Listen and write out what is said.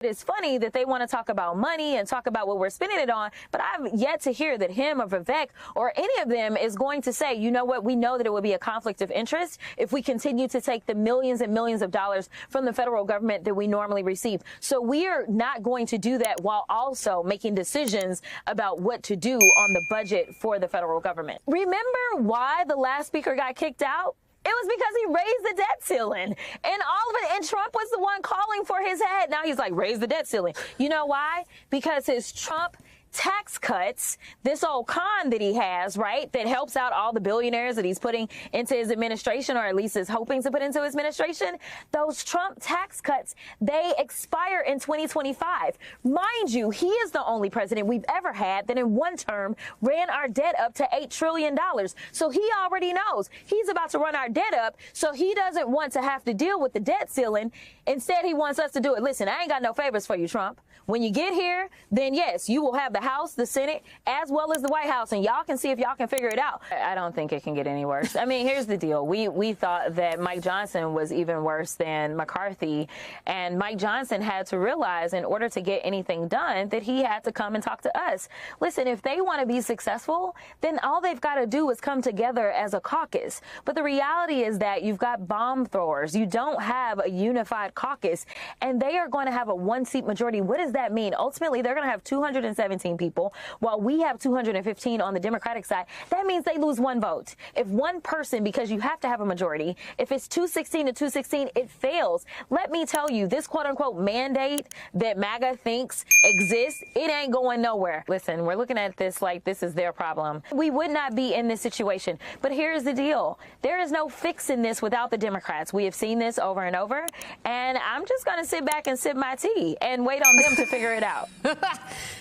It's funny that they want to talk about money and talk about what we're spending it on, but I've yet to hear that him or Vivek or any of them is going to say, you know what, we know that it would be a conflict of interest if we continue to take the millions and millions of dollars from the federal government that we normally receive. So we are not going to do that while also making decisions about what to do on the budget for the federal government. Remember why the last speaker got kicked out? It was because he raised the debt ceiling and all of it. And Trump was the one calling for his head. Now he's like, raise the debt ceiling. You know why? Because his Trump tax cuts, this old con that he has, right, that helps out all the billionaires that he's putting into his administration, or at least is hoping to put into his administration, those Trump tax cuts, they expire in 2025. Mind you, he is the only president we've ever had that in one term ran our debt up to $8 trillion. So he already knows he's about to run our debt up, so he doesn't want to have to deal with the debt ceiling. Instead, he wants us to do it. Listen, I ain't got no favors for you, Trump. When you get here, then yes, you will have the House, the Senate, as well as the White House, and y'all can see if y'all can figure it out. I don't think it can get any worse. I mean, here's the deal. We thought that Mike Johnson was even worse than McCarthy, and Mike Johnson had to realize in order to get anything done that he had to come and talk to us. Listen, if they want to be successful, then all they've got to do is come together as a caucus. But the reality is that you've got bomb throwers. You don't have a unified caucus, and they are going to have a one-seat majority. What does that mean? Ultimately, they're going to have 217 people, while we have 215 on the Democratic side. That means they lose one vote. If one person, because you have to have a majority, if it's 216 to 216, it fails. Let me tell you, this quote-unquote mandate that MAGA thinks exists, it ain't going nowhere. Listen, we're looking at this like this is their problem. We would not be in this situation. But here's the deal. There is no fixing this without the Democrats. We have seen this over and over, and I'm just going to sit back and sip my tea and wait on them to figure it out.